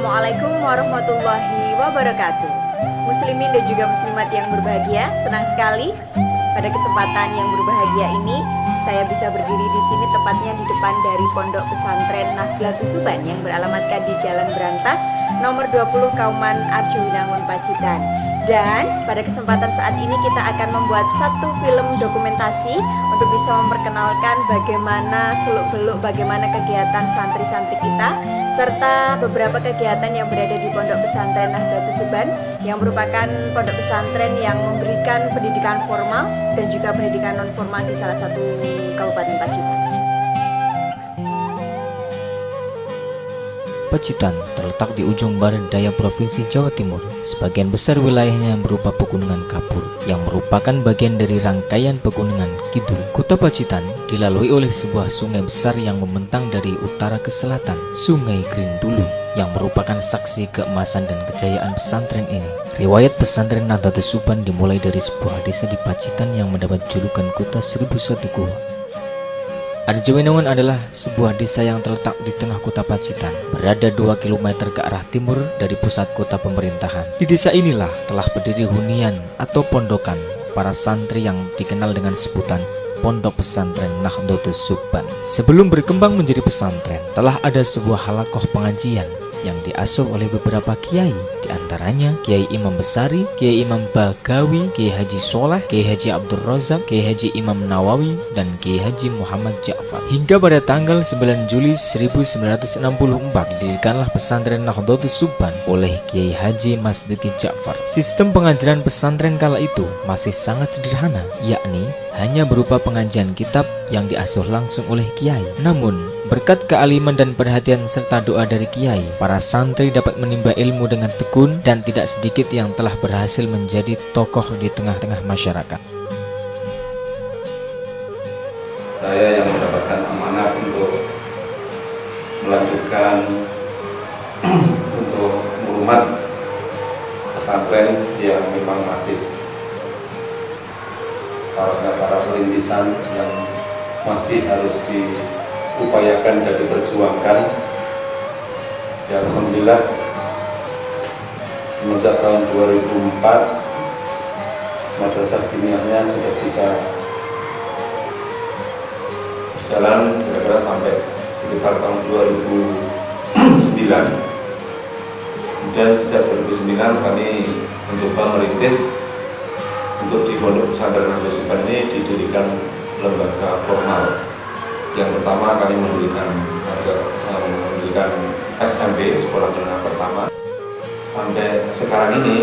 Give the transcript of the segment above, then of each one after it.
Assalamualaikum warahmatullahi wabarakatuh. Muslimin dan juga muslimat yang berbahagia, senang sekali pada kesempatan yang berbahagia ini saya bisa berdiri di sini, tepatnya di depan dari Pondok Pesantren Nahdlatul Suban yang beralamatkan di Jalan Berantas nomor 20 Kauman Arjowinangun Pacitan. Dan pada kesempatan saat ini kita akan membuat satu film dokumentasi untuk bisa memperkenalkan bagaimana seluk-beluk bagaimana kegiatan santri-santri kita, serta beberapa kegiatan yang berada di Pondok Pesantren Nahdlatul Suban yang merupakan pondok pesantren yang memberikan pendidikan formal dan juga pendidikan non formal di salah satu Kabupaten Pacitan. Pacitan terletak di ujung barat daya Provinsi Jawa Timur. Sebagian besar wilayahnya berupa pegunungan kapur yang merupakan bagian dari rangkaian pegunungan Kidul. Kota Pacitan dilalui oleh sebuah sungai besar yang membentang dari utara ke selatan, Sungai Grindulu, yang merupakan saksi keemasan dan kejayaan pesantren ini. Riwayat pesantren Nahdlatul Suban dimulai dari sebuah desa di Pacitan yang mendapat julukan Kota 1001 Gua. Arjowinangun adalah sebuah desa yang terletak di tengah kota Pacitan, berada 2 km ke arah timur dari pusat kota pemerintahan. Di desa inilah telah berdiri hunian atau pondokan para santri yang dikenal dengan sebutan Pondok Pesantren Nahdlatul Suban. Sebelum berkembang menjadi pesantren, telah ada sebuah halakoh pengajian yang diasuh oleh beberapa kiai, diantaranya Kiai Imam Besari, Kiai Imam Bagawi, Kiai Haji Soleh, Kiai Haji Abdul Razak, Kiai Haji Imam Nawawi, dan Kiai Haji Muhammad Ja'far. Hingga pada tanggal 9 Juli 1964 didirikanlah pesantren Nahdlatul Suban oleh Kiai Haji Masduki Ja'far. Sistem pengajaran pesantren kala itu masih sangat sederhana, yakni hanya berupa pengajian kitab yang diasuh langsung oleh kiai. Namun, berkat kealiman dan perhatian serta doa dari kiai, para santri dapat menimba ilmu dengan tekun dan tidak sedikit yang telah berhasil menjadi tokoh di tengah-tengah masyarakat. Saya yang mendapatkan amanah untuk melanjutkan untuk merumat pesantren yang memang masih para perintisan yang masih harus diupayakan dan diperjuangkan. Ya, alhamdulillah semenjak tahun 2004 madrasah diniyahnya sudah bisa berjalan kira-kira sampai sekitar tahun 2009. Kemudian sejak 2009 kami mencoba merintis untuk di Pondok Pesantren Nahdlatul Suban ini didirikan lembaga formal. Yang pertama kami mendirikan SMP, sekolah menengah pertama. Sampai sekarang ini,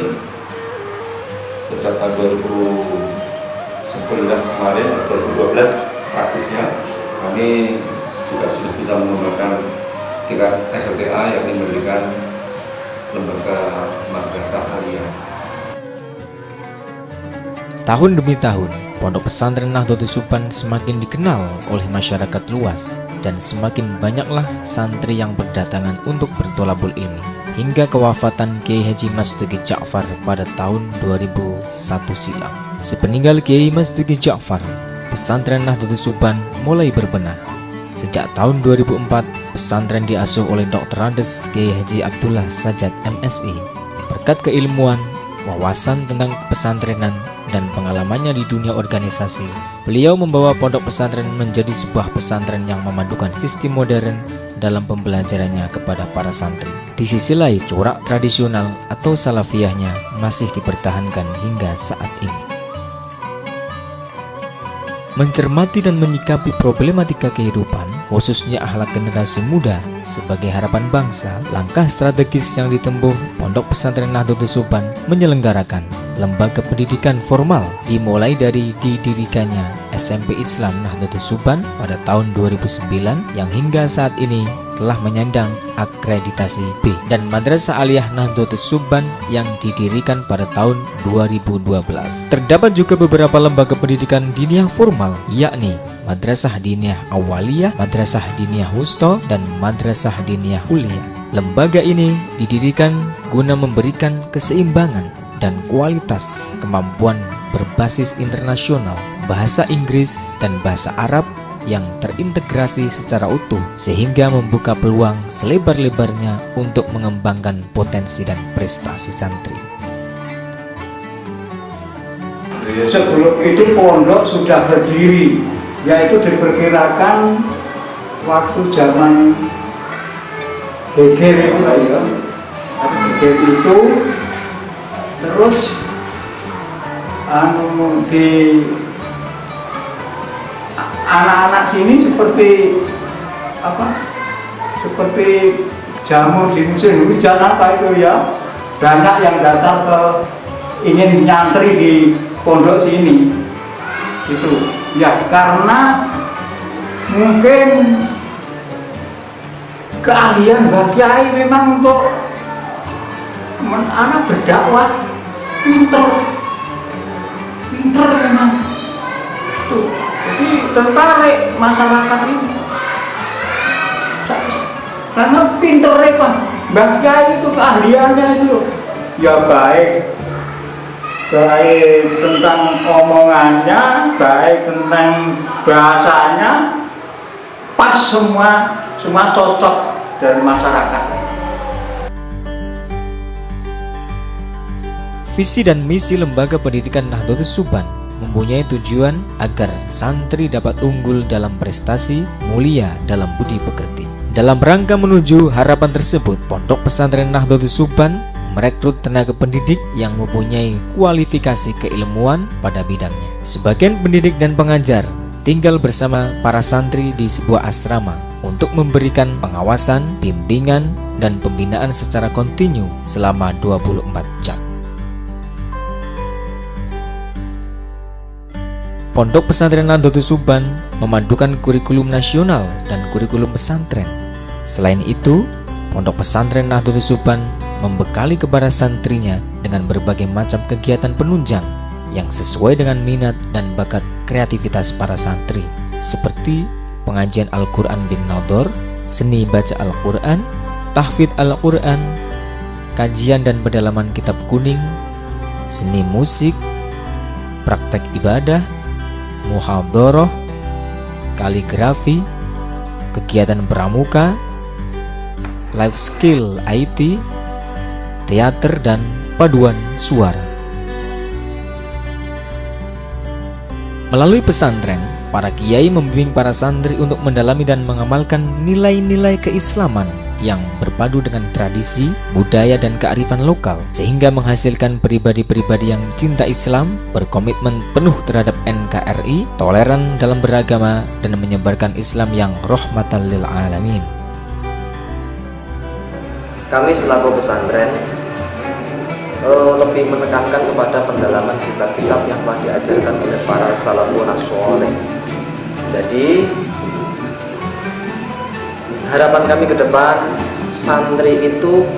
sejak tahun 2011 kemarin, 2012 praktisnya, kami juga sudah bisa mengembangkan tingkat SLTA yang mendirikan lembaga madrasah aliyah. Tahun demi tahun, Pondok Pesantren Nahdlatul Suban semakin dikenal oleh masyarakat luas dan semakin banyaklah santri yang berdatangan untuk bertolabul ilmi. Hingga kewafatan Kiai Haji Masduki Ja'far pada tahun 2001 silam. Sepeninggal Kiai Masduki Ja'far, pesantren Nahdlatul Suban mulai berbenah. Sejak tahun 2004, pesantren diasuh oleh Dr. Andes Kiai Haji Abdullah Sajat MSI. Berkat keilmuan, wawasan tentang pesantrenan, dan pengalamannya di dunia organisasi, beliau membawa pondok pesantren menjadi sebuah pesantren yang memadukan sistem modern dalam pembelajarannya kepada para santri. Di sisi lain, corak tradisional atau salafiyahnya masih dipertahankan hingga saat ini. Mencermati dan menyikapi problematika kehidupan, khususnya akhlak generasi muda sebagai harapan bangsa, langkah strategis yang ditempuh Pondok Pesantren Nahdlatul Suban menyelenggarakan lembaga pendidikan formal, dimulai dari didirikannya SMP Islam Nahdlatul Suban pada tahun 2009 yang hingga saat ini telah menyandang akreditasi B, dan Madrasah Aliyah Nahdlatul Suban yang didirikan pada tahun 2012. Terdapat juga beberapa lembaga pendidikan diniyah formal, yakni Madrasah Diniyah Awaliyah, Madrasah Diniyah Wusta, dan Madrasah Diniyah Ulia. Lembaga ini didirikan guna memberikan keseimbangan dan kualitas kemampuan berbasis internasional, bahasa Inggris dan bahasa Arab yang terintegrasi secara utuh sehingga membuka peluang selebar-lebarnya untuk mengembangkan potensi dan prestasi santri. Sebelum itu pondok sudah berdiri, yaitu diperkirakan waktu zaman Heger itu terus di anak-anak sini seperti jamu di musim hujan itu ya, banyak yang datang ke ingin nyantri di pondok sini itu ya, karena mungkin keahlian Mbah Kyai memang untuk anak berdakwah pinter memang tuh, jadi tertarik masyarakat ini karena pinter Pak Mbah Kyai itu, keahliannya itu ya, baik tentang omongannya, baik tentang bahasanya, pas semua cocok dari masyarakat. Visi dan misi Lembaga Pendidikan Nahdlatul Tsuban mempunyai tujuan agar santri dapat unggul dalam prestasi, mulia dalam budi pekerti. Dalam rangka menuju harapan tersebut, Pondok Pesantren Nahdlatul Tsuban merekrut tenaga pendidik yang mempunyai kualifikasi keilmuan pada bidangnya. Sebagian pendidik dan pengajar tinggal bersama para santri di sebuah asrama untuk memberikan pengawasan, bimbingan, dan pembinaan secara kontinu selama 24 jam. Pondok Pesantren Nahdlatul Tsuban memadukan kurikulum nasional dan kurikulum pesantren. Selain itu, Pondok Pesantren Nahdlatul Tsuban membekali kepada santrinya dengan berbagai macam kegiatan penunjang yang sesuai dengan minat dan bakat kreativitas para santri, seperti pengajian Al-Quran bin Nador, seni baca Al-Quran, tahfidz Al-Quran, kajian dan pendalaman kitab kuning, seni musik, praktek ibadah, muhadharah, kaligrafi, kegiatan pramuka, life skill IT, teater, dan paduan suara. Melalui pesantren, para kiai membimbing para santri untuk mendalami dan mengamalkan nilai-nilai keislaman yang berpadu dengan tradisi, budaya, dan kearifan lokal, sehingga menghasilkan pribadi-pribadi yang cinta Islam, berkomitmen penuh terhadap NKRI, toleran dalam beragama, dan menyebarkan Islam yang rahmatan lil alamin. Kami selaku pesantren lebih menekankan kepada pendalaman kitab-kitab yang telah diajarkan oleh para salafun sholeh. Jadi harapan kami ke depan, santri itu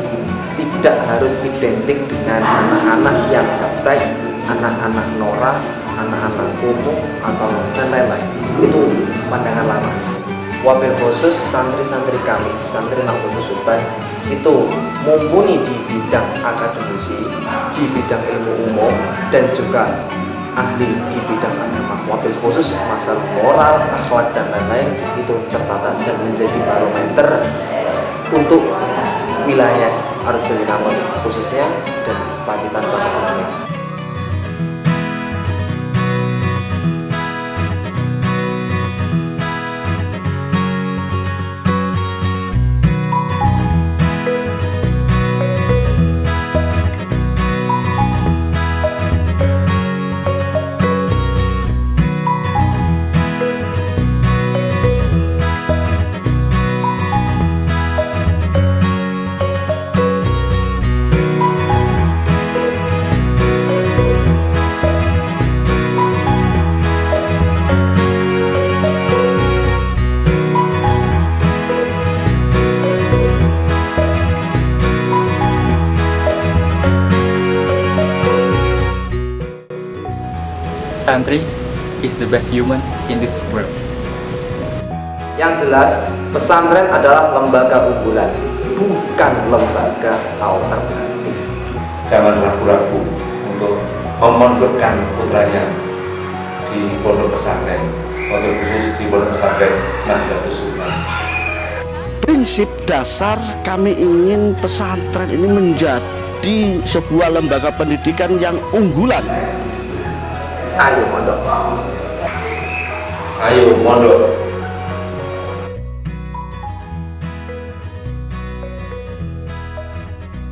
tidak harus identik dengan anak-anak yang gaptek, anak-anak norak, anak-anak kumuh, atau dan lain-lain. Itu pandangan lama. Wabil khusus santri-santri kami, santri Nahdlatul Tsuban, itu mumpuni di bidang akademisi, di bidang ilmu umum, dan juga ahli di bidang agama. Wabil khusus masalah moral, akhlak, dan lain-lain itu tertata dan menjadi barometer untuk wilayah Arjali Namon khususnya dan Pacitan Banten. Santri is the best human in this world. Yang jelas, pesantren adalah lembaga unggulan, bukan lembaga alternatif. Jangan ragu-ragu untuk memondokkan putranya di di pondok pesantren, wabil khusus di pondok pesantren Nahdlatul Ulama. Prinsip dasar kami ingin pesantren ini menjadi sebuah lembaga pendidikan yang unggulan. Ayo mondok. Ayo mondok.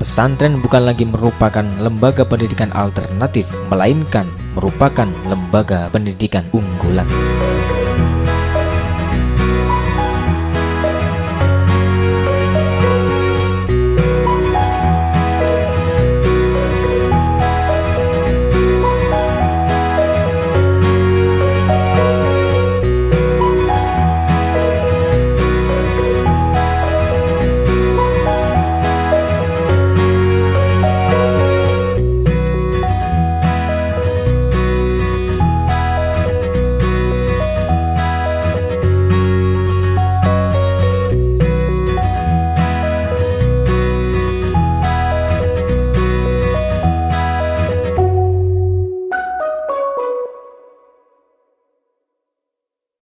Pesantren bukan lagi merupakan lembaga pendidikan alternatif, melainkan merupakan lembaga pendidikan unggulan.